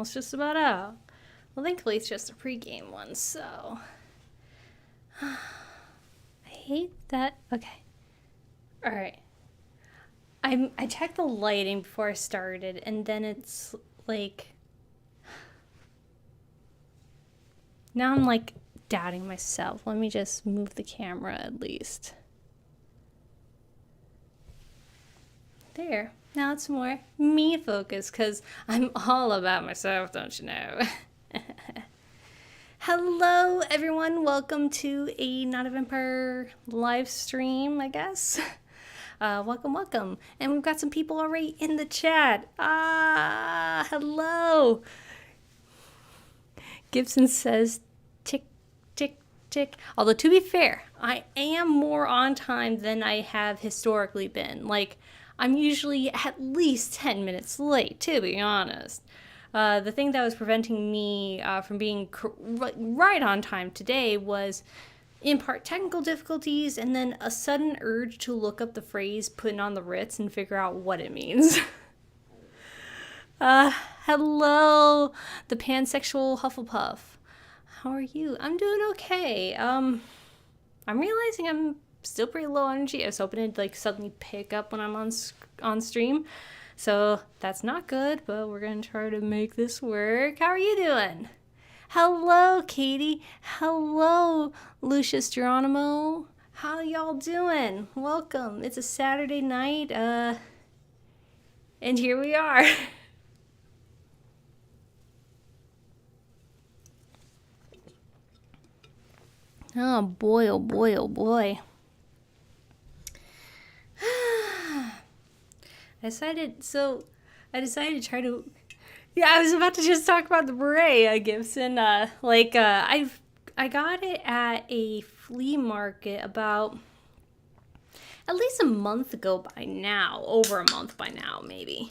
almost just about out. Well, thankfully it's just a pregame one, so... I hate that. Okay. Alright. I checked the lighting before I started, and then it's like... Now I'm like doubting myself. Let me just move the camera at least. There. Now it's more me focused, because I'm all about myself, don't you know? Hello, everyone. Welcome to a NotAVampyre live stream, I guess. Welcome. And we've got some people already in the chat. Hello. Gibson says tick, tick, tick. Although, to be fair, I am more on time than I have historically been. Like, I'm usually at least 10 minutes late, to be honest. The thing that was preventing me from being right on time today was, in part, technical difficulties, and then a sudden urge to look up the phrase "putting on the Ritz" and figure out what it means. Hello, the pansexual Hufflepuff. How are you? I'm doing okay. I'm realizing I'm still pretty low energy. I was hoping it'd like suddenly pick up when I'm on stream. So that's not good, but we're going to try to make this work. How are you doing? Hello, Katie. Hello, Lucius Geronimo. How y'all doing? Welcome. It's a Saturday night, and here we are. Oh boy, oh boy, oh boy. I decided to try to... Yeah, I was about to just talk about the beret, Gibson. I got it at a flea market about at least a month ago by now. Over a month by now, maybe.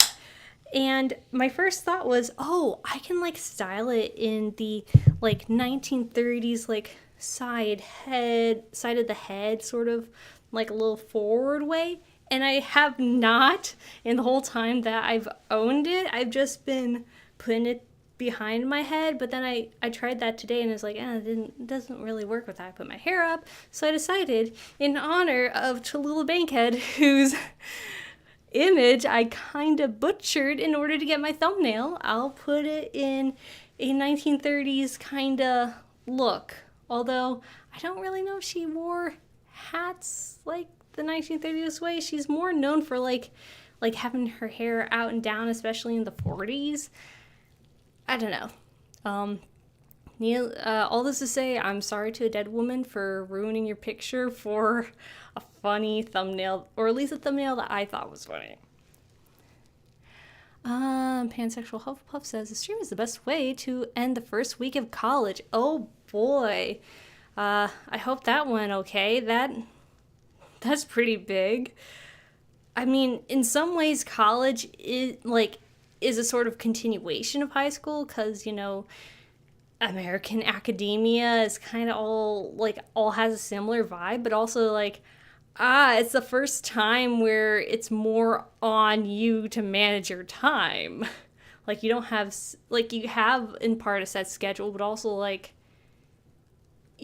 And my first thought was, oh, I can, like, style it in the, like, 1930s, like, side of the head, sort of, like, a little forward way. And I have not, in the whole time that I've owned it. I've just been putting it behind my head. But then I tried that today, and it was like, it doesn't really work with that. I put my hair up. So I decided, in honor of Tallulah Bankhead, whose image I kind of butchered in order to get my thumbnail, I'll put it in a 1930s kind of look. Although, I don't really know if she wore hats like the 1930s way. She's more known for like having her hair out and down, especially in the 40s. I don't know. Neil, all this to say, I'm sorry to a dead woman for ruining your picture for a funny thumbnail, or at least a thumbnail that I thought was funny. Pansexual Hufflepuff says the stream is the best way to end the first week of college. Oh boy. I hope that went okay. That's pretty big. I mean, in some ways, college is a sort of continuation of high school, because, you know, American academia is kind of all has a similar vibe, but also it's the first time where it's more on you to manage your time. Like, you don't have, you have in part a set schedule, but also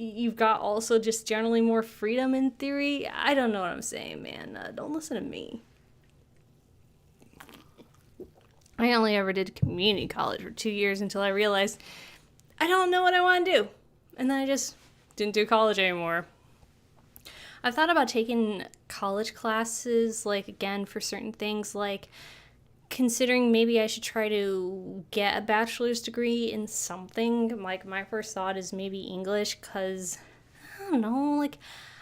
you've got also just generally more freedom in theory. I don't know what I'm saying, man. Don't listen to me. I only ever did community college for 2 years until I realized I don't know what I want to do. And then I just didn't do college anymore. I've thought about taking college classes, again, for certain things, considering maybe I should try to get a bachelor's degree in something. My first thought is maybe English, because, I don't know,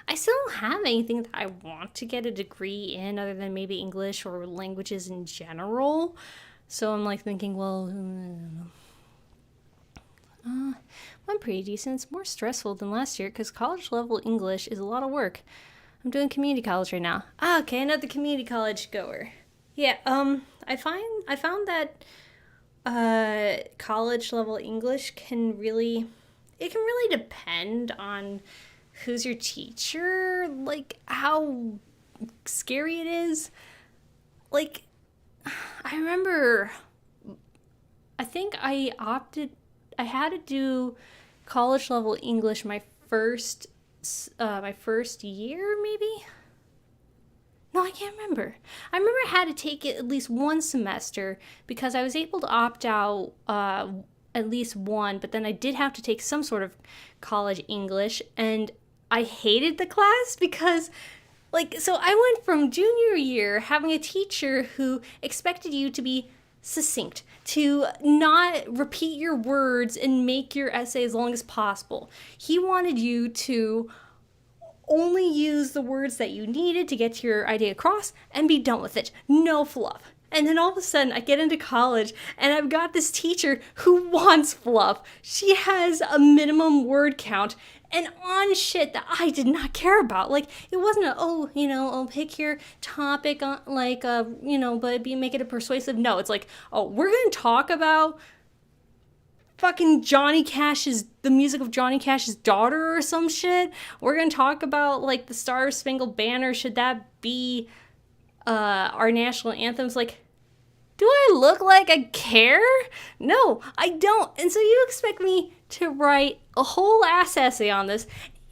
I still don't have anything that I want to get a degree in other than maybe English or languages in general. So I'm thinking, well, I'm pretty decent. It's more stressful than last year because college level English is a lot of work. I'm doing community college right now. Okay, another community college goer. Yeah, I found that college level English can really depend on who's your teacher, how scary it is. I remember I think I had to do college level English my first year, maybe. No, I can't remember. I remember I had to take it at least one semester because I was able to opt out at least one, but then I did have to take some sort of college English, and I hated the class because, like, so I went from junior year having a teacher who expected you to be succinct, to not repeat your words and make your essay as long as possible. He wanted you to only use the words that you needed to get your idea across and be done with it. No fluff. And then all of a sudden, I get into college and I've got this teacher who wants fluff. She has a minimum word count and on shit that I did not care about. Like, it wasn't pick your topic on, but make it a persuasive. No, it's like, we're going to talk about fucking the music of Johnny Cash's daughter or some shit. We're gonna talk about, like, the Star Spangled Banner. Should that be our national anthems? Like, do I look like I care? No, I don't. And so you expect me to write a whole ass essay on this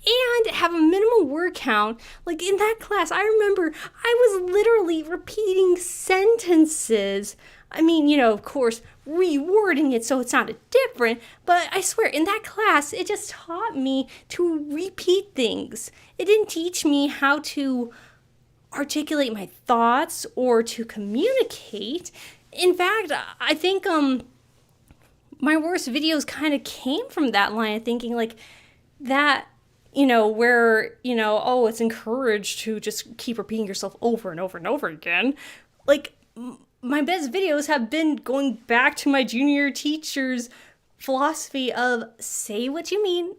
and have a minimum word count? Like, in that class, I remember I was literally repeating sentences. I mean, of course, rewording it so it sounded different, but I swear, in that class, it just taught me to repeat things. It didn't teach me how to articulate my thoughts or to communicate. In fact, I think my worst videos kind of came from that line of thinking, like, that, where, it's encouraged to just keep repeating yourself over and over and over again. Like, my best videos have been going back to my junior teacher's philosophy of say what you mean,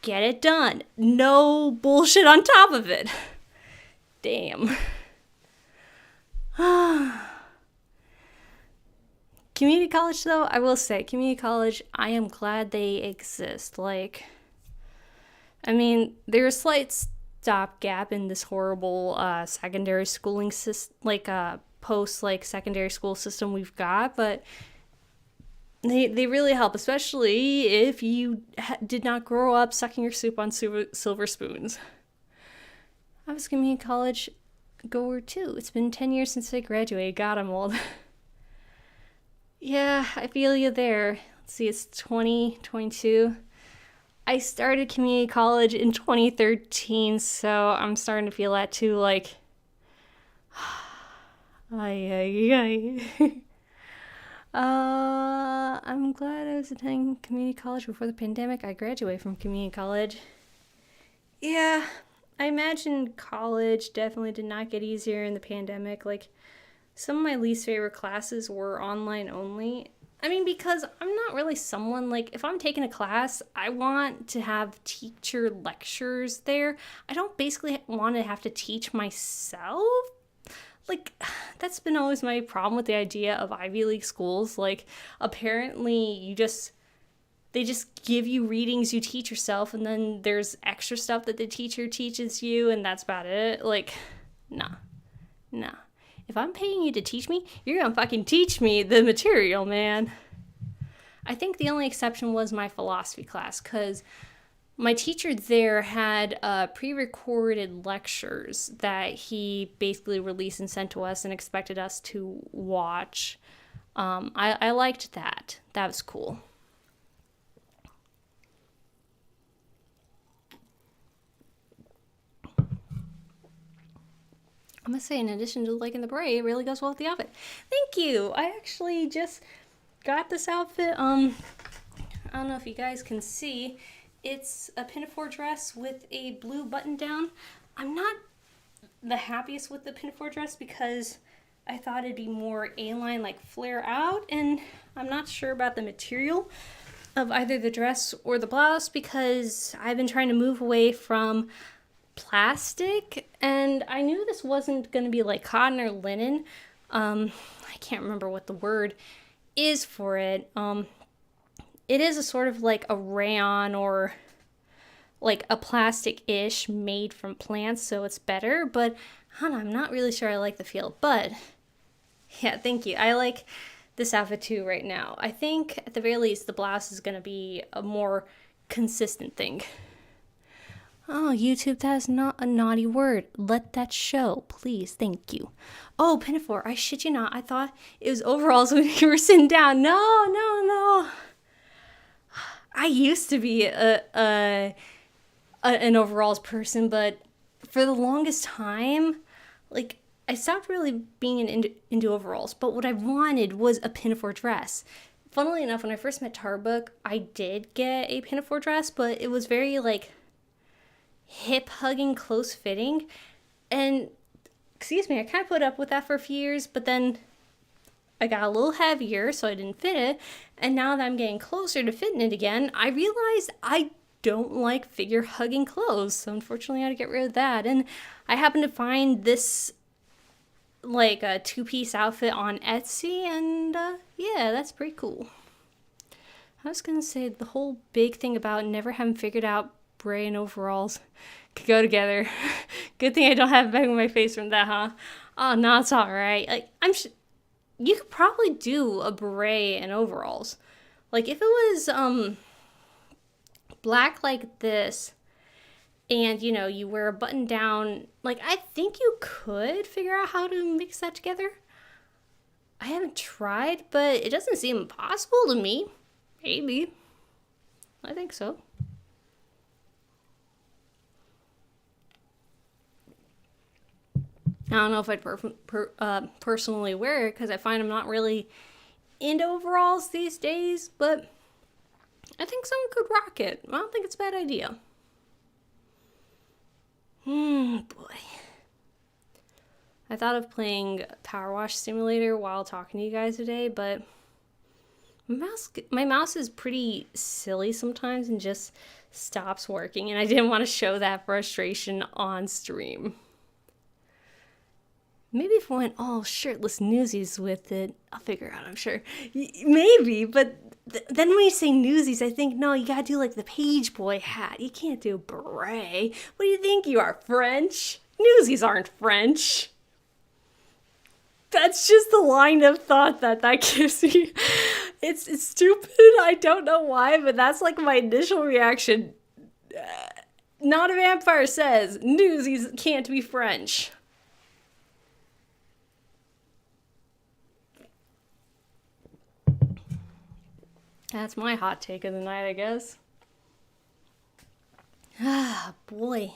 get it done. No bullshit on top of it. Damn. Community college, though, I will say, community college, I am glad they exist. Like, I mean, there's a slight stopgap in this horrible secondary schooling system, post-secondary school system we've got, but they really help, especially if you did not grow up sucking your soup on silver spoons. I was a community college goer too. It's been 10 years since I graduated. God, I'm old. Yeah, I feel you there. Let's see, it's 2022. I started community college in 2013, so I'm starting to feel that too, like, I'm glad I was attending community college before the pandemic. I graduated from community college. Yeah, I imagine college definitely did not get easier in the pandemic. Like, some of my least favorite classes were online only. I mean, because I'm not really someone, like, if I'm taking a class, I want to have teacher lectures there. I don't basically want to have to teach myself. Like, that's been always my problem with the idea of Ivy League schools. Like, apparently they just give you readings, you teach yourself, and then there's extra stuff that the teacher teaches you, and that's about it. Like, nah. If I'm paying you to teach me, you're gonna fucking teach me the material, man. I think the only exception was my philosophy class, because my teacher there had pre-recorded lectures that he basically released and sent to us and expected us to watch. I liked that. That was cool. I'm gonna say, in addition to liking the beret, it really goes well with the outfit. Thank you. I actually just got this outfit. I don't know if you guys can see. It's a pinafore dress with a blue button down. I'm not the happiest with the pinafore dress because I thought it'd be more A-line, like flare out, and I'm not sure about the material of either the dress or the blouse because I've been trying to move away from plastic, and I knew this wasn't going to be like cotton or linen. I can't remember what the word is for it. It is a sort of like a rayon or like a plastic-ish made from plants, so it's better, but I don't know, I'm not really sure I like the feel. But yeah, thank you. I like this outfit too right now. I think at the very least the blouse is going to be a more consistent thing. Oh, YouTube, that is not a naughty word. Let that show, please. Thank you. Oh, Pinafore, I shit you not. I thought it was overalls when you were sitting down. No, no, no. I used to be an overalls person, but for the longest time, like, I stopped really being into overalls. But what I wanted was a pinafore dress. Funnily enough, when I first met Tarbook, I did get a pinafore dress, but it was very, like, hip-hugging, close-fitting. And, excuse me, I kind of put up with that for a few years, but then I got a little heavier, so I didn't fit it. And now that I'm getting closer to fitting it again, I realized I don't like figure-hugging clothes. So unfortunately, I had to get rid of that. And I happened to find this, like, a two-piece outfit on Etsy, and yeah, that's pretty cool. I was gonna say the whole big thing about never having figured out beret and overalls could go together. Good thing I don't have a bag on my face from that, huh? Oh, no, it's alright. Like, you could probably do a beret and overalls. Like, if it was, black like this, and, you know, you wear a button down, like, I think you could figure out how to mix that together. I haven't tried, but it doesn't seem impossible to me. Maybe. I think so. I don't know if I'd personally wear it because I find I'm not really into overalls these days, but I think someone could rock it. I don't think it's a bad idea. Boy. I thought of playing Power Wash Simulator while talking to you guys today, but my mouse is pretty silly sometimes and just stops working, and I didn't want to show that frustration on stream. Maybe if I went all shirtless Newsies with it, I'll figure it out, I'm sure. Maybe, but then when you say Newsies, I think, no, you gotta do like the page boy hat. You can't do beret. What do you think you are, French? Newsies aren't French. That's just the line of thought that gives me. It's stupid, I don't know why, but that's like my initial reaction. NotAVampyre says, Newsies can't be French. That's my hot take of the night, I guess. Ah, boy.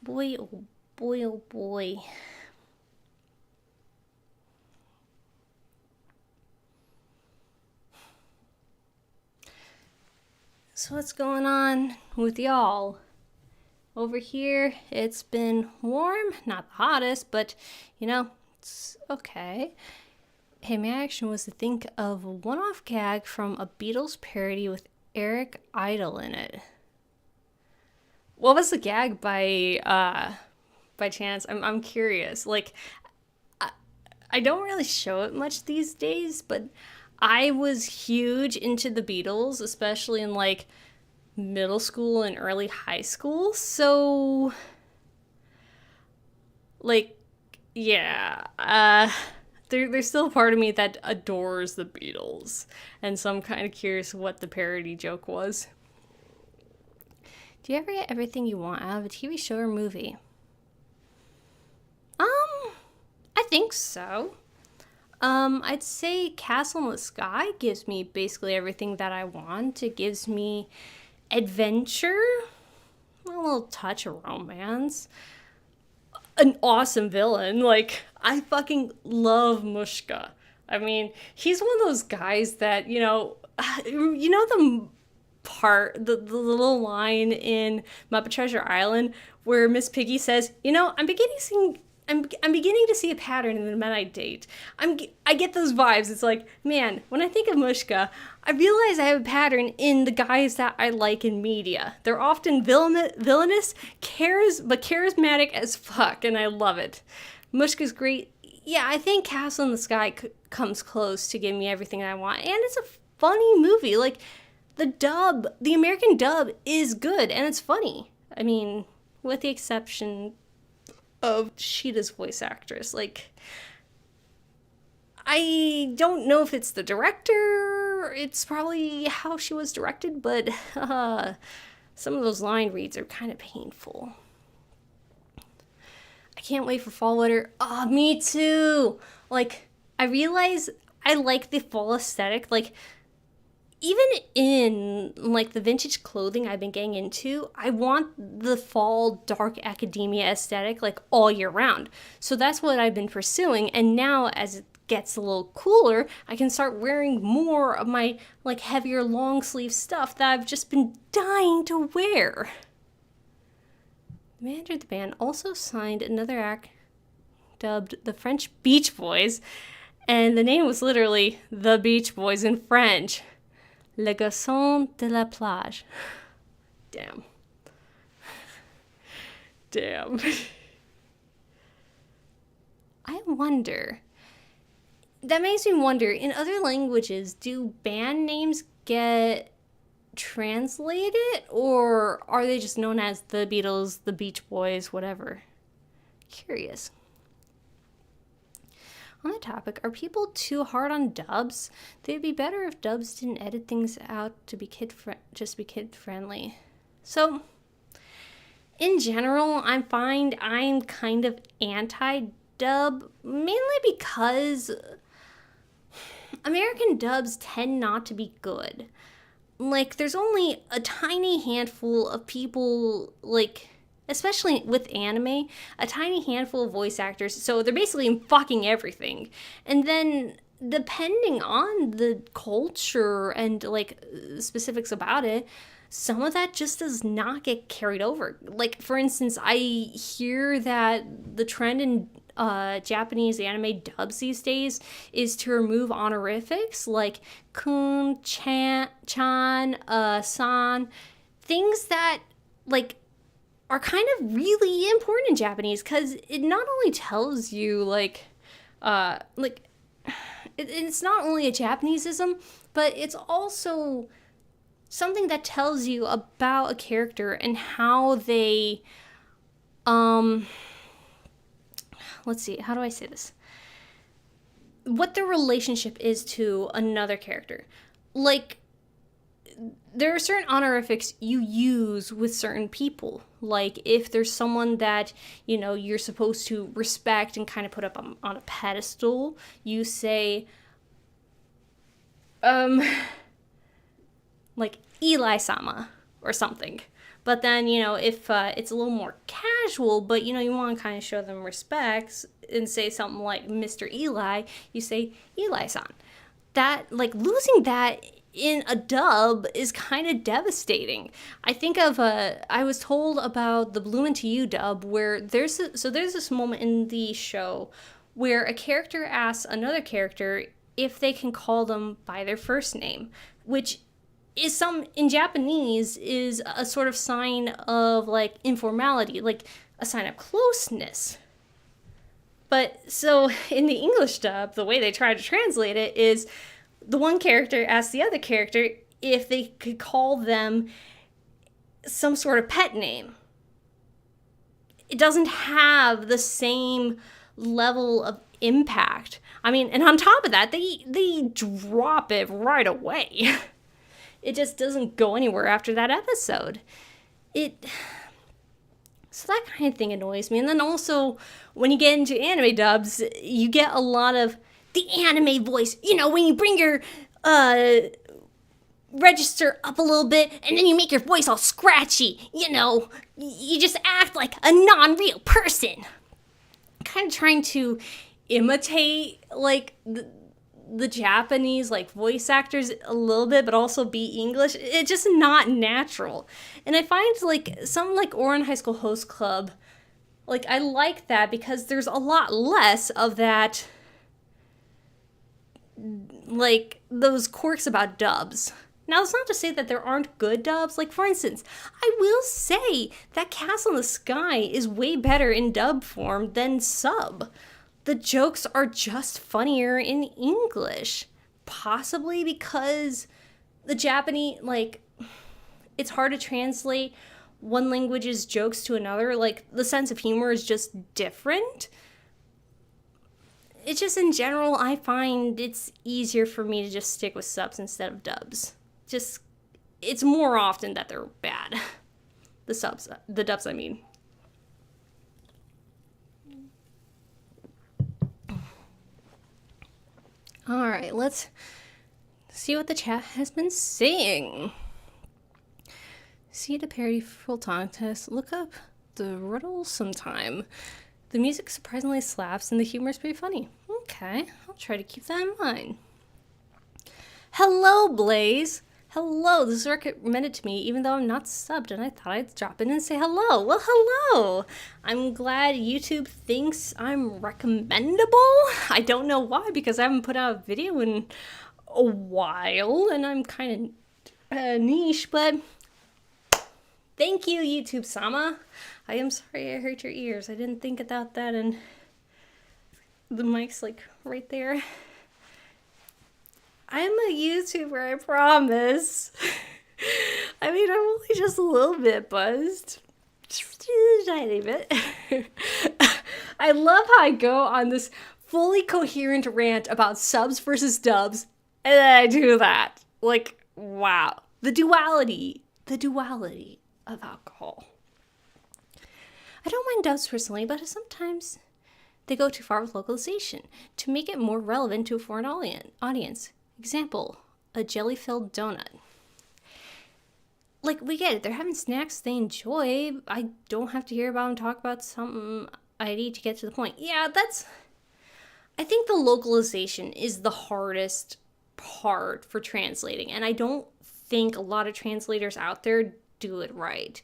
Boy, oh boy, oh boy. So what's going on with y'all? Over here, it's been warm. Not the hottest, but, you know, it's okay. Hey, my action was to think of a one-off gag from a Beatles parody with Eric Idle in it. What was the gag by chance? I'm curious. Like, I don't really show it much these days, but I was huge into the Beatles, especially in like middle school and early high school. So, like, yeah, there's still a part of me that adores the Beatles, and so I'm kind of curious what the parody joke was. Do you ever get everything you want out of a TV show or movie? I think so. I'd say Castle in the Sky gives me basically everything that I want. It gives me adventure, a little touch of romance, an awesome villain. Like, I fucking love Mushka. I mean, he's one of those guys that, you know the little line in Muppet Treasure Island where Miss Piggy says, you know, I'm beginning to see a pattern in the men I date. I get those vibes. It's like, man, when I think of Mushka, I realize I have a pattern in the guys that I like in media. They're often villainous, but charismatic as fuck, and I love it. Mushka's great. Yeah, I think Castle in the Sky comes close to giving me everything I want, and it's a funny movie. Like, the American dub is good, and it's funny. I mean, with the exception of Sheeta's voice actress. Like, I don't know if it's the director, it's probably how she was directed, but some of those line reads are kind of painful. I can't wait for fall weather. Oh, me too. Like, I realize I like the fall aesthetic. Like, even in like the vintage clothing I've been getting into, I want the fall dark academia aesthetic like all year round. So that's what I've been pursuing. And now as it gets a little cooler, I can start wearing more of my like heavier long sleeve stuff that I've just been dying to wear. The manager of the band also signed another act dubbed the French Beach Boys, and the name was literally the Beach Boys in French. Les Garçons de la Plage. Damn. Damn. I wonder. That makes me wonder, in other languages, do band names get translated? Or are they just known as the Beatles, the Beach Boys, whatever? Curious. On the topic, are people too hard on dubs? They'd be better if dubs didn't edit things out to be just be kid friendly. So, in general, I find I'm kind of anti-dub, mainly because American dubs tend not to be good. Like, there's only a tiny handful of people, like, especially with anime, a tiny handful of voice actors, so they're basically in fucking everything. And then, depending on the culture and, like, specifics about it, some of that just does not get carried over. Like, for instance, I hear that the trend in Japanese anime dubs these days is to remove honorifics like kun, chan, san, things that, like, are kind of really important in Japanese, because it not only tells you, it's not only a Japaneseism, but it's also something that tells you about a character and how they, let's see, how do I say this? What their relationship is to another character. Like, there are certain honorifics you use with certain people. Like, if there's someone that, you know, you're supposed to respect and kind of put up on a pedestal, you say, like, Eli-sama or something. But then, you know, if it's a little more casual, but, you know, you want to kind of show them respects and say something like Mr. Eli, you say Eli-san. That, like, losing that in a dub is kind of devastating. I think of I was told about the Blue Into You dub where there's this moment in the show where a character asks another character if they can call them by their first name, which is in Japanese is a sort of sign of like informality, like a sign of closeness. But so in the English dub, the way they try to translate it is the one character asks the other character if they could call them some sort of pet name. It doesn't have the same level of impact. I mean, and on top of that, they drop it right away. It just doesn't go anywhere after that episode. So that kind of thing annoys me. And then also, when you get into anime dubs, you get a lot of the anime voice. You know, when you bring your register up a little bit and then you make your voice all scratchy. You know, you just act like a non-real person. Kind of trying to imitate, like, the Japanese, like, voice actors a little bit, but also be English. It's just not natural. And I find, like, something like Ouran High School Host Club, like, I like that because there's a lot less of that, like, those quirks about dubs. Now, it's not to say that there aren't good dubs. Like, for instance, I will say that Castle in the Sky is way better in dub form than sub. The jokes are just funnier in English. Possibly because the Japanese, like, it's hard to translate one language's jokes to another. Like, the sense of humor is just different. it's just in general, I find it's easier for me to just stick with subs instead of dubs. Just, it's more often that they're bad. The dubs, I mean. Alright, let's see what the chat has been saying. See the parody full tongue test. Look up the riddle sometime. The music surprisingly slaps and the humor is pretty funny. Okay, I'll try to keep that in mind. Hello, Blaze. Hello, this is recommended to me even though I'm not subbed, and I thought I'd drop in and say hello. Well, hello. I'm glad YouTube thinks I'm recommendable. I don't know why, because I haven't put out a video in a while and I'm kind of niche, but thank you, YouTube Sama. I am sorry I hurt your ears. I didn't think about that, and the mic's like right there. I'm a YouTuber, I promise. I mean, I'm only just a little bit buzzed. Just a tiny bit. I love how I go on this fully coherent rant about subs versus dubs, and then I do that. Like, wow. The duality of alcohol. I don't mind dubs personally, but sometimes they go too far with localization to make it more relevant to a foreign audience. Example, a jelly-filled donut. Like, we get it. They're having snacks they enjoy. I don't have to hear about them talk about something I need to get to the point. Yeah, I think the localization is the hardest part for translating, and I don't think a lot of translators out there do it right.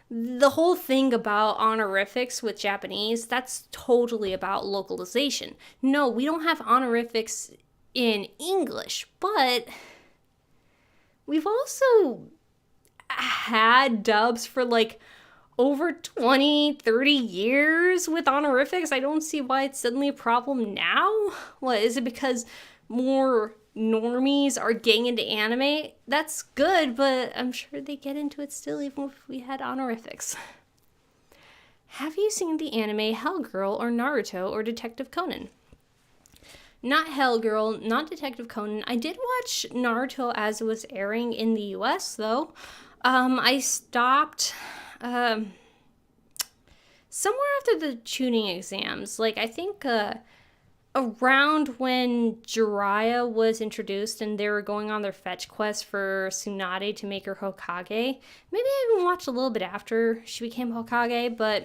The whole thing about honorifics with Japanese, that's totally about localization. No, we don't have honorifics in English, but we've also had dubs for like over 20, 30 years with honorifics. I don't see why it's suddenly a problem now. What, is it because more normies are getting into anime? That's good, but I'm sure they get into it still even if we had honorifics. Have you seen the anime Hellgirl or Naruto or Detective Conan? Not Hellgirl, not Detective Conan. I did watch Naruto as it was airing in the US, though. I stopped somewhere after the tuning exams. Like, I think around when Jiraiya was introduced and they were going on their fetch quest for Tsunade to make her Hokage. Maybe I even watched a little bit after she became Hokage, but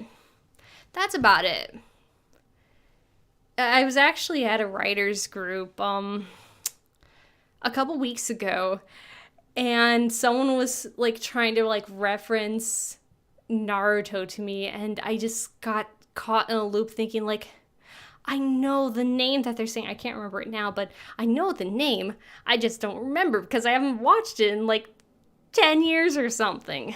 that's about it. I was actually at a writers group a couple weeks ago, and someone was like trying to like reference Naruto to me, and I just got caught in a loop thinking like, I know the name that they're saying. I can't remember it now, but I know the name. I just don't remember because I haven't watched it in like 10 years or something.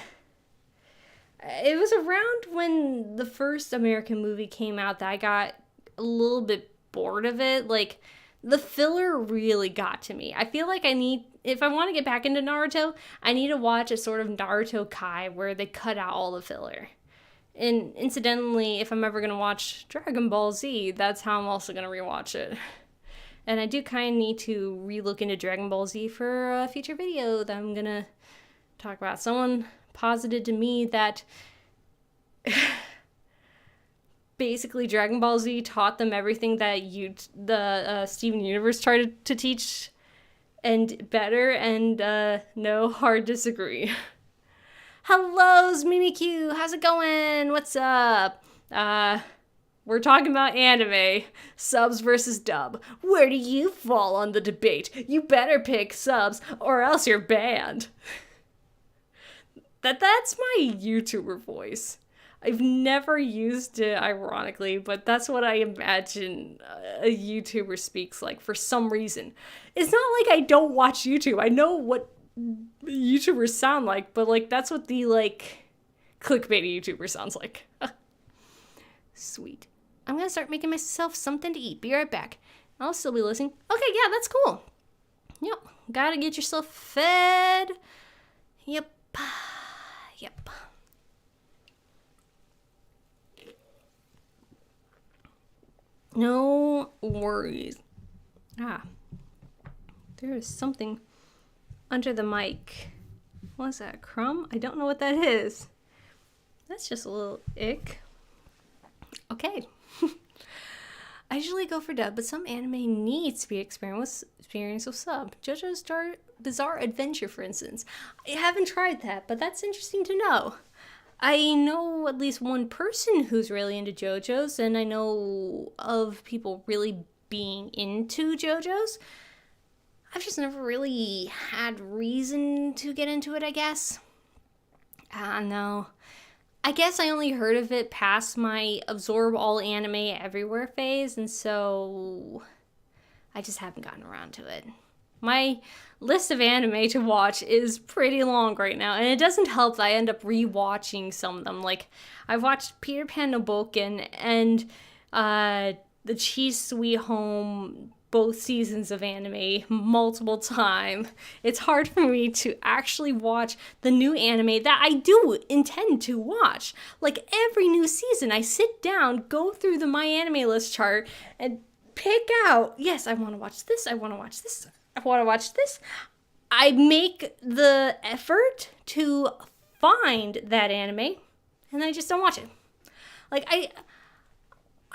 It was around when the first American movie came out that I got a little bit bored of it. Like, the filler really got to me. I feel like if I want to get back into Naruto, I need to watch a sort of Naruto Kai where they cut out all the filler. And incidentally, if I'm ever going to watch Dragon Ball Z, that's how I'm also going to rewatch it. And I do kind of need to relook into Dragon Ball Z for a future video that I'm going to talk about. Someone posited to me that basically Dragon Ball Z taught them everything that the Steven Universe tried to teach and better, and no, hard disagree. Hello, Mimikyu, how's it going? What's up? We're talking about anime, subs versus dub. Where do you fall on the debate? You better pick subs or else you're banned. That's my YouTuber voice. I've never used it, ironically, but that's what I imagine a YouTuber speaks like for some reason. It's not like I don't watch YouTube. I know what YouTubers sound like, but like that's what the like clickbaity YouTuber sounds like. Sweet. I'm gonna start making myself something to eat. Be right back. I'll still be listening. Okay, yeah, that's cool. Yep. Gotta get yourself fed. Yep. Yep. No worries. Ah, there is something under the mic. What is that, crumb? I don't know what that is. That's just a little ick. Okay. I usually go for dub, but some anime needs to be experienced with sub. JoJo's Bizarre Adventure, for instance. I haven't tried that, but that's interesting to know. I know at least one person who's really into JoJo's, and I know of people really being into JoJo's. I've just never really had reason to get into it, I guess. I don't know. I guess I only heard of it past my absorb all anime everywhere phase, and so I just haven't gotten around to it. My list of anime to watch is pretty long right now, and it doesn't help that I end up rewatching some of them. Like, I've watched Peter Pan no Boken and the Cheese Sweet Home, both seasons of anime, multiple times. It's hard for me to actually watch the new anime that I do intend to watch. Like, every new season, I sit down, go through the My Anime List chart, and pick out, yes, I want to watch this, I want to watch this, I want to watch this. I make the effort to find that anime, and then I just don't watch it. Like,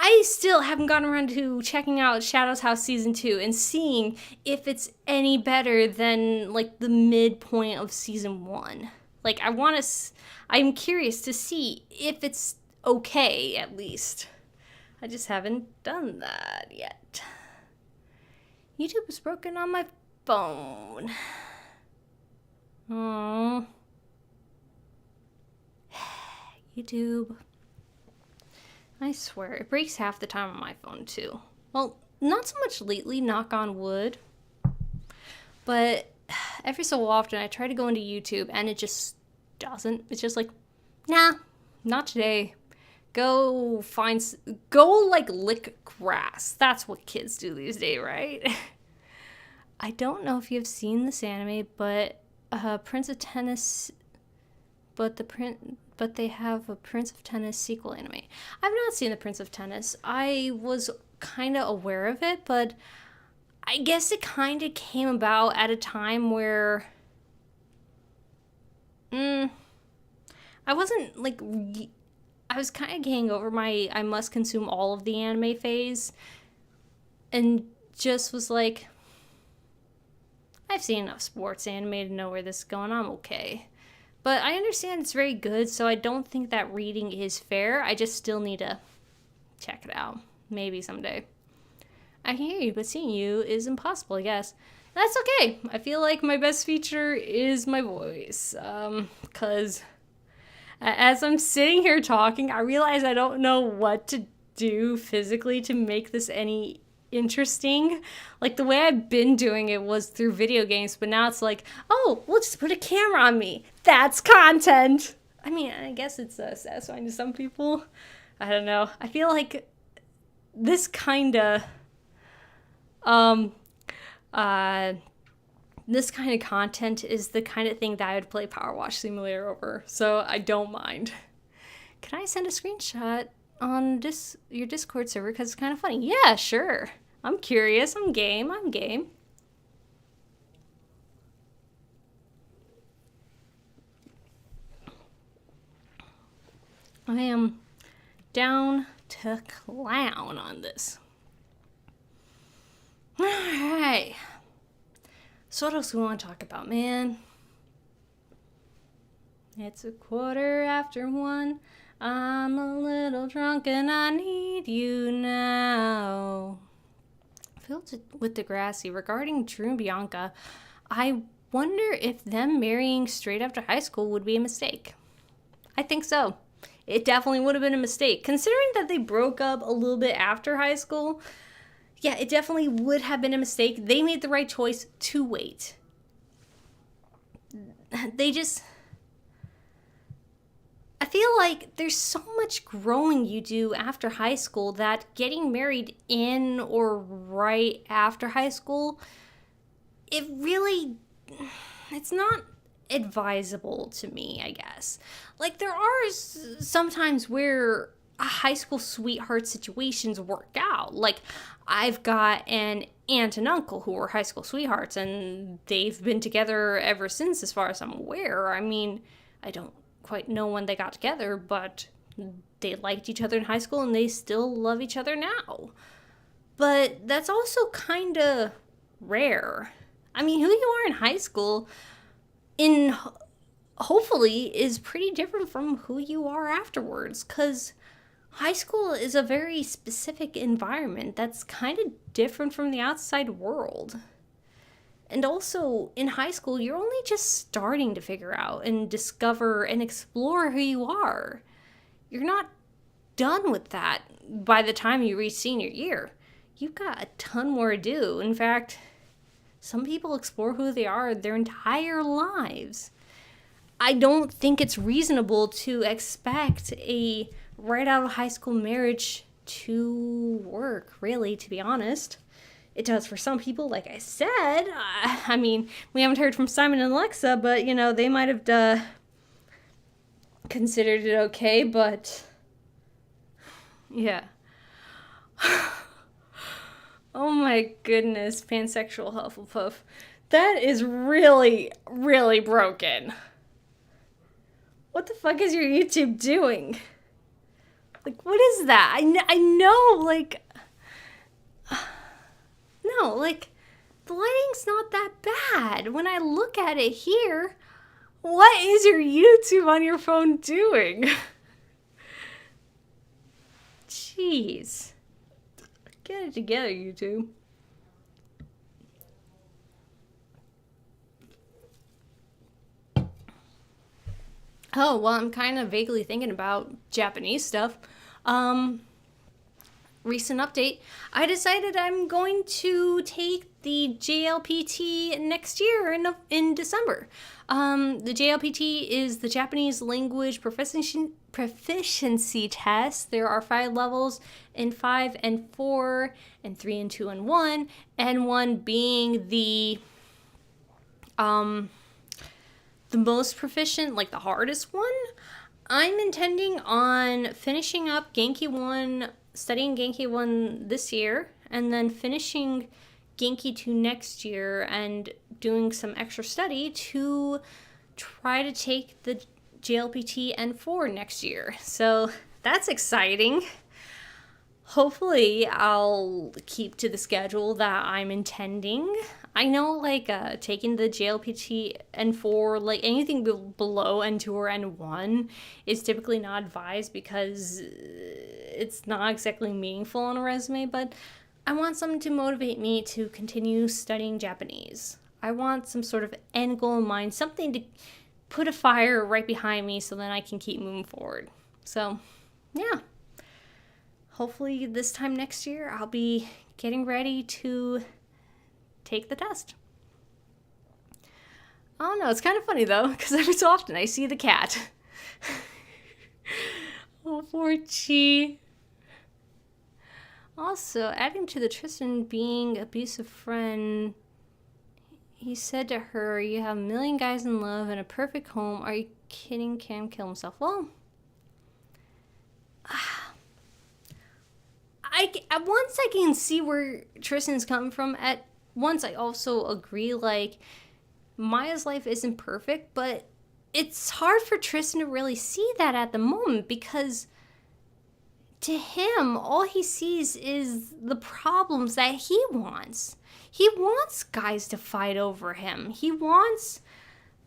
I still haven't gotten around to checking out Shadow's House Season 2 and seeing if it's any better than, like, the midpoint of Season 1. Like, I'm curious to see if it's okay, at least. I just haven't done that yet. YouTube is broken on my phone. Aww. YouTube. I swear, it breaks half the time on my phone, too. Well, not so much lately, knock on wood. But every so often, I try to go into YouTube, and it just doesn't. It's just like, nah, not today. Go, like, lick grass. That's what kids do these days, right? I don't know if you've seen this anime, but Prince of Tennis... But they have a Prince of Tennis sequel anime. I've not seen the Prince of Tennis. I was kind of aware of it, but I guess it kind of came about at a time where I wasn't like I was kind of getting over my I must consume all of the anime phase, and just was like, I've seen enough sports anime to know where this is going. I'm okay. But I understand it's very good, so I don't think that reading is fair. I just still need to check it out. Maybe someday. I can hear you, but seeing you is impossible, I guess. That's okay. I feel like my best feature is my voice. Because as I'm sitting here talking, I realize I don't know what to do physically to make this any interesting. Like, the way I've been doing it was through video games, but now it's like, oh, we'll just put a camera on me. That's content. I mean, I guess it's satisfying to some people. I don't know. I feel like this kind of content is the kind of thing that I would play Power Wash Simulator over, so I don't mind. Can I send a screenshot on your Discord server because it's kind of funny? Yeah, sure. I'm curious. I'm game. I am down to clown on this. Alright. So what else do we want to talk about, man? It's 1:15. I'm a little drunk and I need you now. Filled with Degrassi, regarding Drew and Bianca, I wonder if them marrying straight after high school would be a mistake. I think so. It definitely would have been a mistake. Considering that they broke up a little bit after high school, yeah, it definitely would have been a mistake. They made the right choice to wait. I feel like there's so much growing you do after high school that getting married in or right after high school, it's not advisable to me, I guess. Like, there are sometimes where high school sweetheart situations work out. Like, I've got an aunt and uncle who were high school sweethearts, and they've been together ever since, as far as I'm aware. I mean, I don't quite know when they got together, but they liked each other in high school, and they still love each other now. But that's also kind of rare. I mean, who you are in high school, in hopefully, is pretty different from who you are afterwards, because high school is a very specific environment that's kind of different from the outside world. And also, in high school, you're only just starting to figure out and discover and explore who you are. You're not done with that by the time you reach senior year. You've got a ton more to do. In fact, some people explore who they are their entire lives. I don't think it's reasonable to expect a right out of high school marriage to work, really, to be honest. It does for some people, like I said. I mean, we haven't heard from Simon and Alexa, but, they might have considered it okay, but yeah. Oh my goodness, pansexual Hufflepuff. That is really, really broken. What the fuck is your YouTube doing? Like, what is that? I know, like... No, like, the lighting's not that bad. When I look at it here, what is your YouTube on your phone doing? Jeez. Get it together, YouTube. Oh, well, I'm kind of vaguely thinking about Japanese stuff. Recent update. I decided I'm going to take the JLPT next year in December. The JLPT is the Japanese language proficiency test. There are 5 levels, N5 and 4, and 3 and 2 and 1, and 1 being the most proficient, like the hardest one. I'm intending on finishing up Genki 1, studying Genki 1 this year, and then finishing Genki 2 next year and doing some extra study to try to take the JLPT N4 next year. So that's exciting. Hopefully I'll keep to the schedule that I'm intending. I know, like, taking the JLPT N4, like, anything below N2 or N1 is typically not advised because it's not exactly meaningful on a resume, but I want something to motivate me to continue studying Japanese. I want some sort of end goal in mind, something to put a fire right behind me so then I can keep moving forward. So, yeah. Hopefully this time next year I'll be getting ready to take the test. I don't know, it's kind of funny though, because every so often I see the cat. Oh, poor Chi. Also, adding to the Tristan being abusive friend, he said to her, "You have a million guys in love and a perfect home. Are you kidding? Cam kill himself." Well, once I can see where Tristan's coming from, at once I also agree, like, Maya's life isn't perfect, but it's hard for Tristan to really see that at the moment because to him, all he sees is the problems that he wants. He wants guys to fight over him. He wants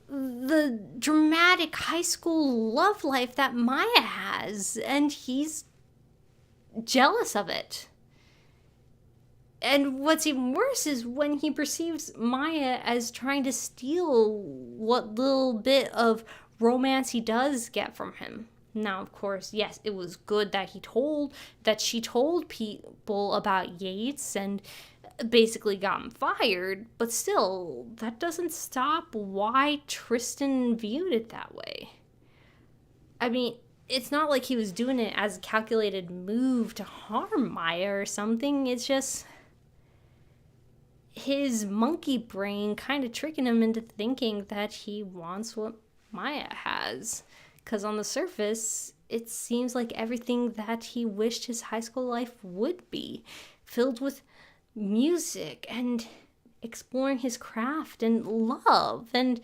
the dramatic high school love life that Maya has, and he's jealous of it. And what's even worse is when he perceives Maya as trying to steal what little bit of romance he does get from him. Now, of course, yes, it was good that she told people about Yates and basically got him fired, but still, that doesn't stop why Tristan viewed it that way. I mean, it's not like he was doing it as a calculated move to harm Maya or something. It's just his monkey brain kind of tricking him into thinking that he wants what Maya has. Because on the surface, it seems like everything that he wished his high school life would be, filled with music and exploring his craft and love and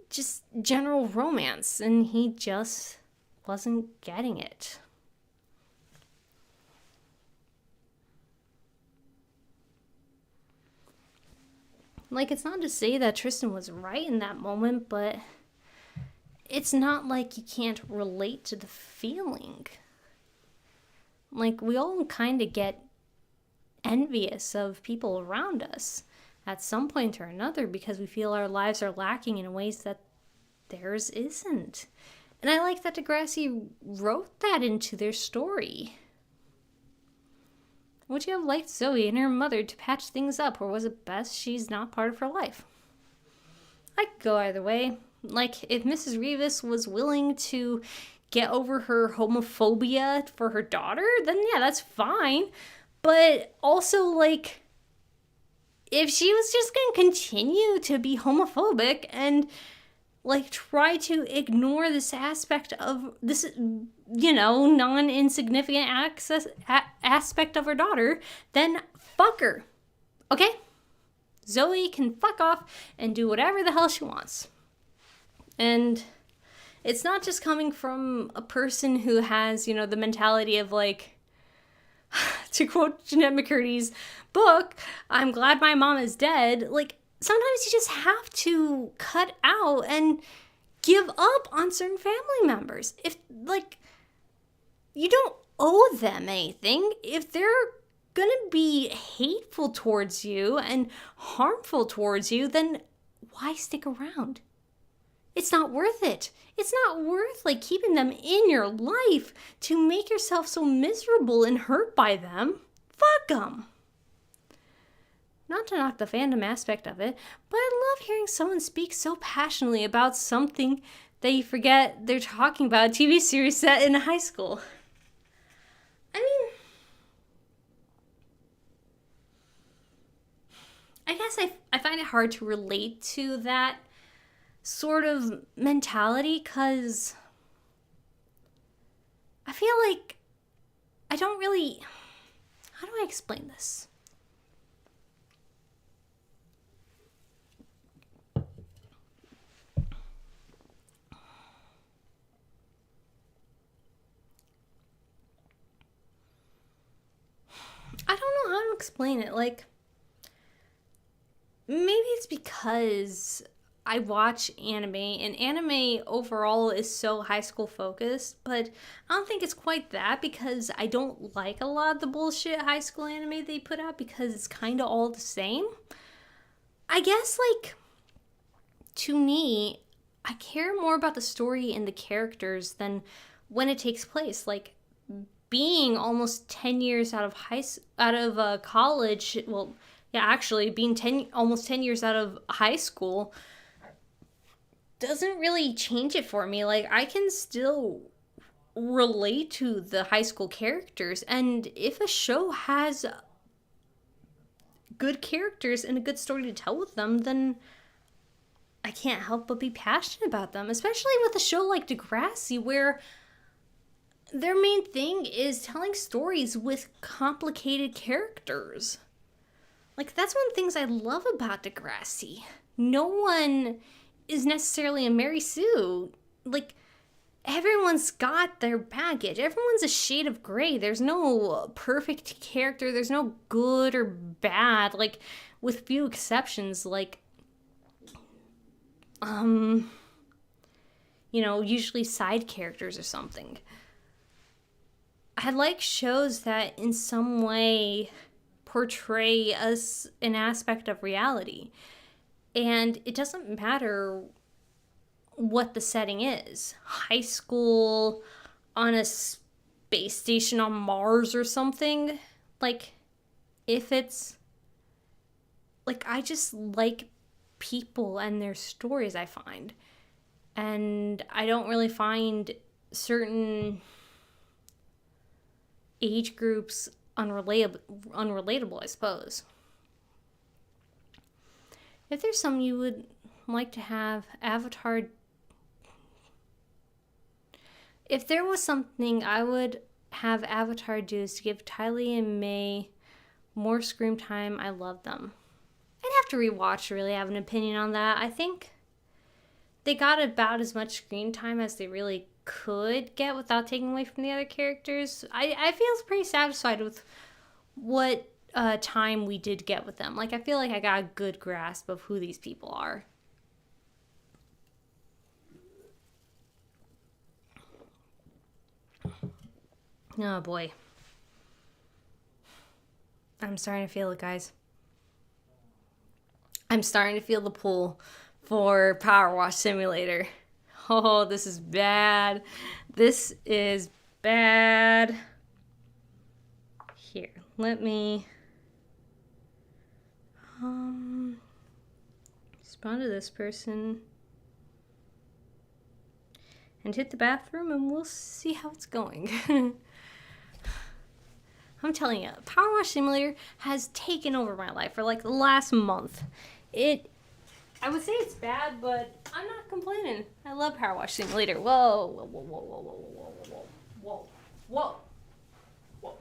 just general romance, and he just wasn't getting it. Like, it's not to say that Tristan was right in that moment, but it's not like you can't relate to the feeling. Like, we all kind of get envious of people around us at some point or another because we feel our lives are lacking in ways that theirs isn't. And I like that Degrassi wrote that into their story. Would you have liked Zoe and her mother to patch things up, or was it best she's not part of her life? I could go either way. Like, if Mrs. Rivas was willing to get over her homophobia for her daughter, then yeah, that's fine. But also, like, if she was just going to continue to be homophobic and, like, try to ignore this aspect of this, non-insignificant aspect of her daughter, then fuck her. Okay? Zoe can fuck off and do whatever the hell she wants. And it's not just coming from a person who has, the mentality of, like, to quote Jeanette McCurdy's book, I'm glad my mom is dead. Like, sometimes you just have to cut out and give up on certain family members. If, like, you don't owe them anything. If they're gonna be hateful towards you and harmful towards you, then why stick around? It's not worth it. It's not worth, like, keeping them in your life to make yourself so miserable and hurt by them. Fuck them. Not to knock the fandom aspect of it, but I love hearing someone speak so passionately about something that you forget they're talking about, a TV series set in high school. I mean, I guess I find it hard to relate to that sort of mentality because I feel like I don't really... How do I explain this? I don't know how to explain it. Like, maybe it's because I watch anime, and anime overall is so high school focused, but I don't think it's quite that because I don't like a lot of the bullshit high school anime they put out because it's kind of all the same. I guess, like, to me, I care more about the story and the characters than when it takes place. Like, being almost 10 years out of college, well, yeah, actually, being almost 10 years out of high school doesn't really change it for me. Like, I can still relate to the high school characters, and if a show has good characters and a good story to tell with them, then I can't help but be passionate about them, especially with a show like Degrassi, where their main thing is telling stories with complicated characters. Like, that's one of the things I love about Degrassi. No one is necessarily a Mary Sue. Like, everyone's got their baggage. Everyone's a shade of gray. There's no perfect character. There's no good or bad. Like, with few exceptions, like, usually side characters or something. I like shows that in some way portray us an aspect of reality. And it doesn't matter what the setting is. High school, on a space station on Mars or something. Like, if it's... Like, I just like people and their stories, I find. And I don't really find certain age groups unrelatable, I suppose. If there's some you would like to have Avatar... if there was something I would have Avatar do is to give Tylee and May more screen time, I love them. I'd have to rewatch to really have an opinion on that. I think they got about as much screen time as they really could get without taking away from the other characters. I feel pretty satisfied with what time we did get with them. Like, I feel like I got a good grasp of who these people are. Oh boy. I'm starting to feel it, guys. I'm starting to feel the pull for Power Wash Simulator. Oh, this is bad. This is bad. Here, let me respond to this person and hit the bathroom, and we'll see how it's going. I'm telling you, Power Wash Simulator has taken over my life for like the last month. I would say it's bad, but I'm not complaining. I love Power Wash Simulator. Whoa, whoa, whoa, whoa, whoa, whoa, whoa, whoa, whoa, whoa, whoa.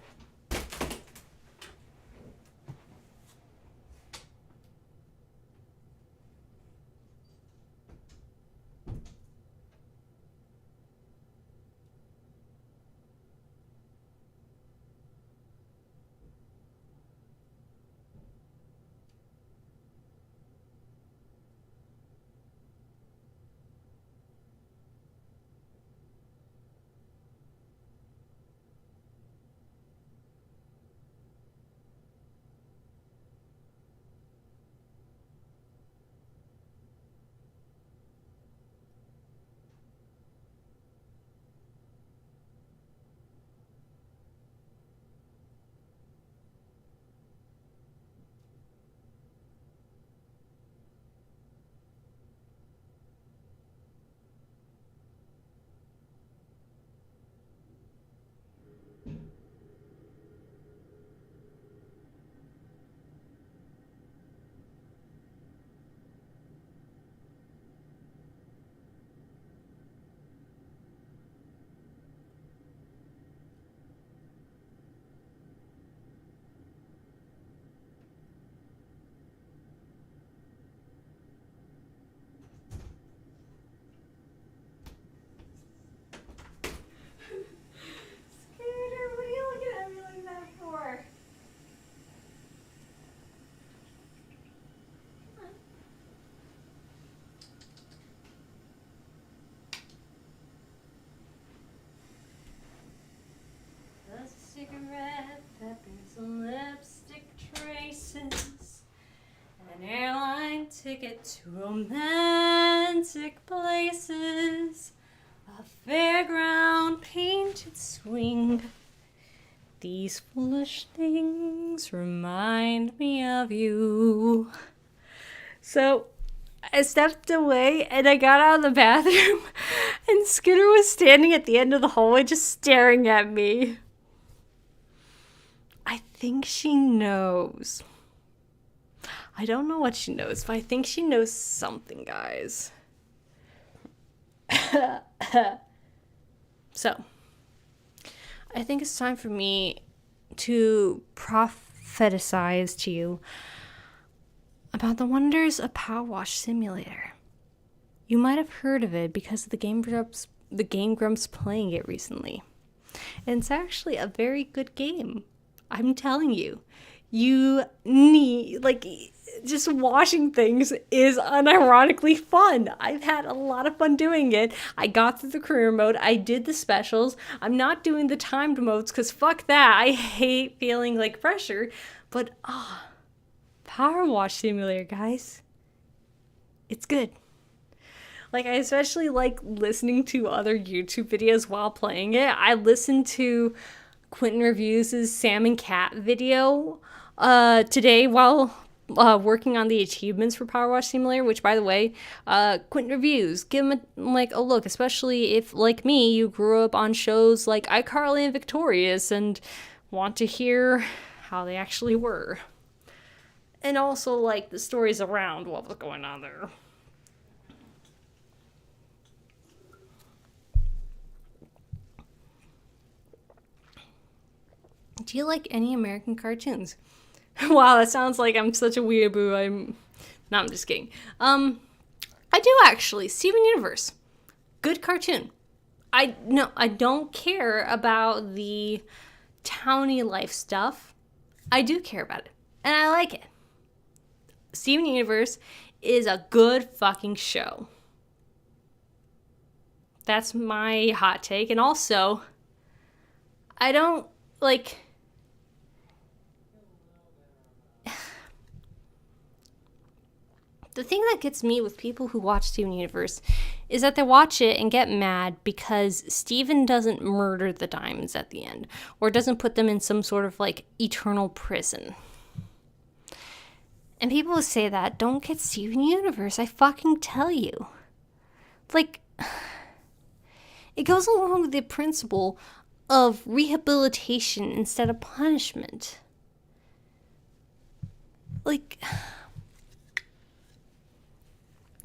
Cigarette that brings some lipstick traces, an airline ticket to romantic places, a fairground painted swing. These foolish things remind me of you. So I stepped away and I got out of the bathroom and Scooter was standing at the end of the hallway just staring at me. I think she knows. I don't know what she knows, but I think she knows something, guys. So, I think it's time for me to prophesize to you about the wonders of Power Wash Simulator. You might have heard of it because of the Game Grumps playing it recently. And it's actually a very good game. I'm telling you, you need, just washing things is unironically fun. I've had a lot of fun doing it. I got through the career mode. I did the specials. I'm not doing the timed modes because fuck that. I hate feeling like pressure. But, Power Wash Simulator, guys. It's good. I especially like listening to other YouTube videos while playing it. I listened to Quentin Reviews' Sam and Cat video today while working on the achievements for Power Wash Simulator, which, by the way, Quentin Reviews, give him a look, especially if, like me, you grew up on shows like iCarly and Victorious and want to hear how they actually were. And also, the stories around what was going on there. Do you like any American cartoons? Wow, that sounds like I'm such a weeaboo. No, I'm just kidding. I do actually. Steven Universe. Good cartoon. I don't care about the towny life stuff. I do care about it. And I like it. Steven Universe is a good fucking show. That's my hot take. And also, I don't, like... The thing that gets me with people who watch Steven Universe is that they watch it and get mad because Steven doesn't murder the diamonds at the end, or doesn't put them in some sort of, like, eternal prison. And people who say that don't get Steven Universe, I fucking tell you. Like, it goes along with the principle of rehabilitation instead of punishment. Like,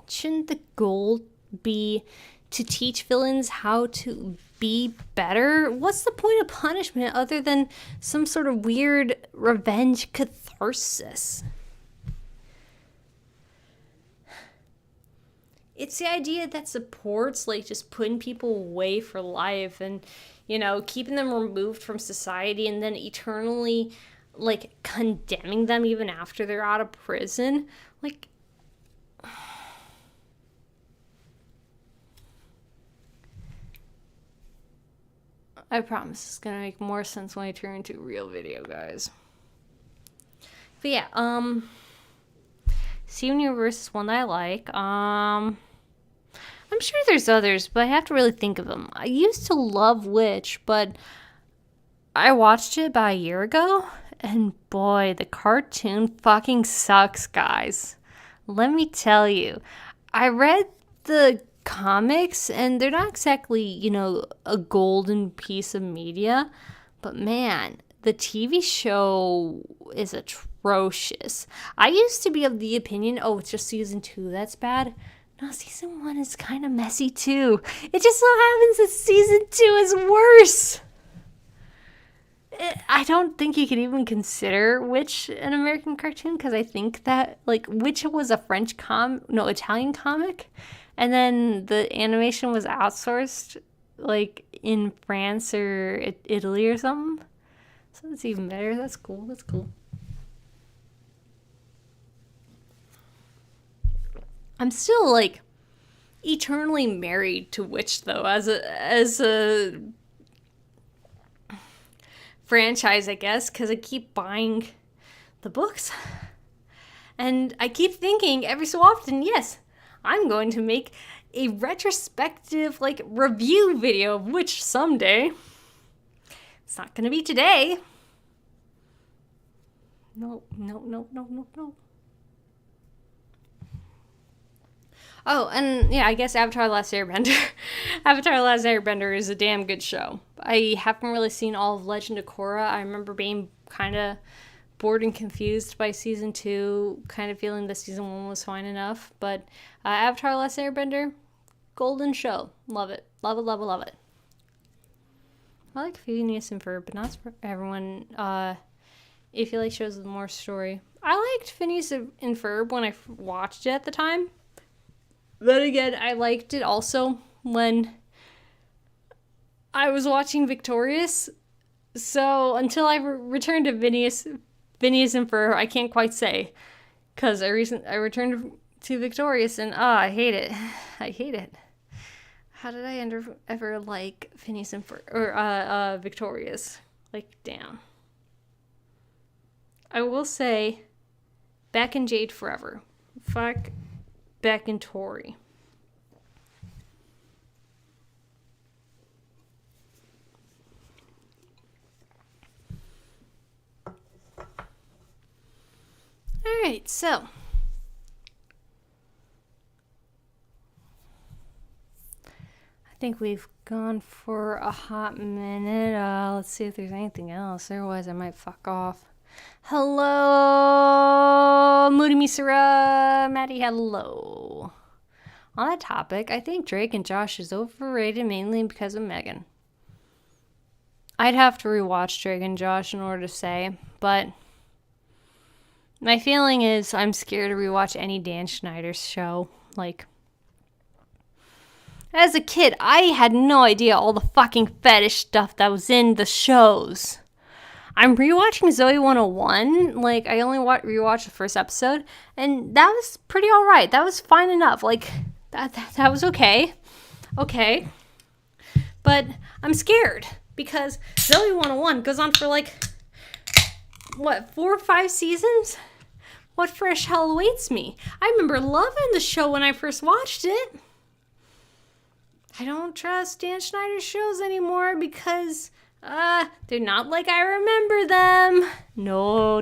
shouldn't the goal be to teach villains how to be better? What's the point of punishment other than some sort of weird revenge catharsis? It's the idea that supports, like, just putting people away for life and, you know, keeping them removed from society and then eternally, like, condemning them even after they're out of prison. Like, I promise it's gonna make more sense when I turn into a real video, guys. But yeah, Steven Universe is one that I like. I'm sure there's others, but I have to really think of them. I used to love Witch, but I watched it about a year ago, and boy, the cartoon fucking sucks, guys. Let me tell you. I read the comics, and they're not exactly, you know, a golden piece of media, but man, the TV show is atrocious. I used to be of the opinion, oh, it's just season 2 that's bad. No, season 1 is kind of messy too. It just so happens that season 2 is worse. I don't think you could even consider Witch an American cartoon, because I think that, like, Witch was a Italian comic, and then the animation was outsourced, like, in France or Italy or something. So that's even better. That's cool. That's cool. I'm still, like, eternally married to Witch, though, as a franchise, I guess, because I keep buying the books. And I keep thinking every so often, yes, I'm going to make a retrospective, like, review video of Witch someday. It's not going to be today. No. Oh, and yeah, I guess Avatar: The Last Airbender. Avatar: The Last Airbender is a damn good show. I haven't really seen all of Legend of Korra. I remember being kind of bored and confused by season 2, kind of feeling that season 1 was fine enough. But Avatar: The Last Airbender, golden show. Love it. Love it, love it, love it. I like Phineas and Ferb, but not for everyone. If you like shows with more story. I liked Phineas and Ferb when I watched it at the time. Then again, I liked it also when I was watching Victorious. So until I returned to Phineas and Ferb, I can't quite say. Because I returned to Victorious and I hate it. I hate it. How did I ever like Phineas and Ferb or Victorious? Like, damn. I will say, Beck and Jade forever. Fuck Beck and Tori. Alright, so I think we've gone for a hot minute. Let's see if there's anything else. Otherwise, I might fuck off. Hello, Moody Misera, Maddie, hello. On that topic, I think Drake and Josh is overrated mainly because of Megan. I'd have to rewatch Drake and Josh in order to say, but my feeling is I'm scared to rewatch any Dan Schneider show. Like, as a kid, I had no idea all the fucking fetish stuff that was in the shows. I'm rewatching Zoe 101. Like, I only rewatched the first episode, and that was pretty alright. That was fine enough. Like, that was okay. Okay. But I'm scared because Zoe 101 goes on for like, what, 4 or 5 seasons? What fresh hell awaits me? I remember loving the show when I first watched it. I don't trust Dan Schneider's shows anymore because they're not like I remember them. No.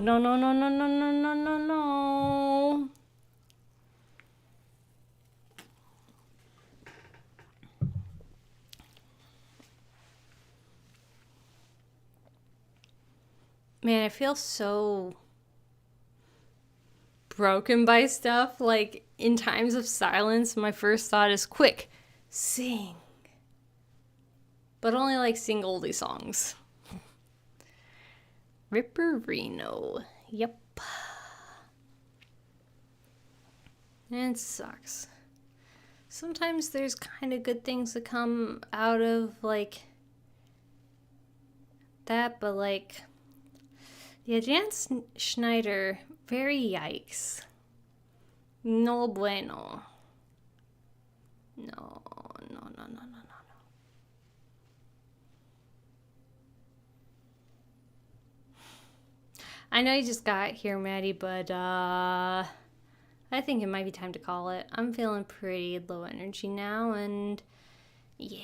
Man, I feel so broken by stuff. Like, in times of silence, my first thought is, quick, sing. But only like sing oldie songs. Ripperino. Yep. And it sucks. Sometimes there's kind of good things that come out of like that, but like, yeah, Dan Schneider, very yikes. No bueno. No. I know you just got here, Maddie, but I think it might be time to call it. I'm feeling pretty low energy now, and yeah.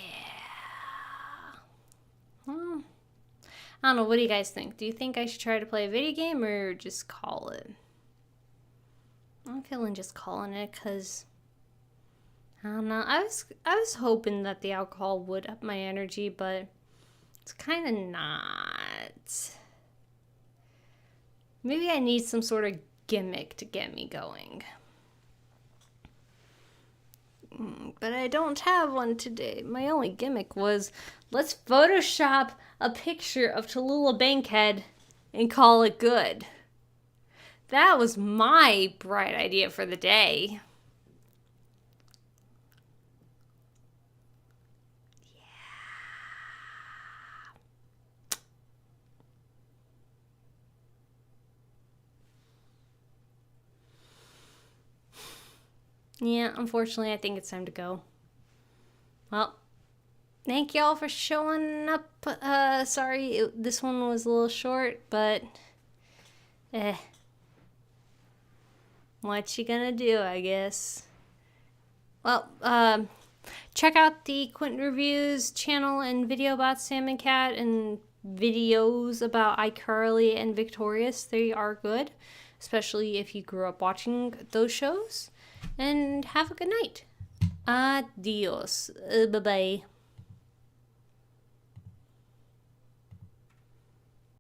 Well, I don't know, what do you guys think? Do you think I should try to play a video game or just call it? I'm feeling just calling it because I don't know. I was hoping that the alcohol would up my energy, but it's kind of not. Maybe I need some sort of gimmick to get me going. But I don't have one today. My only gimmick was, let's Photoshop a picture of Tallulah Bankhead and call it good. That was my bright idea for the day. Yeah, unfortunately, I think it's time to go. Well, thank y'all for showing up. Sorry, this one was a little short, but what you gonna do, I guess. Well, check out the Quentin Reviews channel and video about Sam and Cat and videos about iCarly and Victorious. They are good, especially if you grew up watching those shows. And have a good night. Adios. Bye-bye.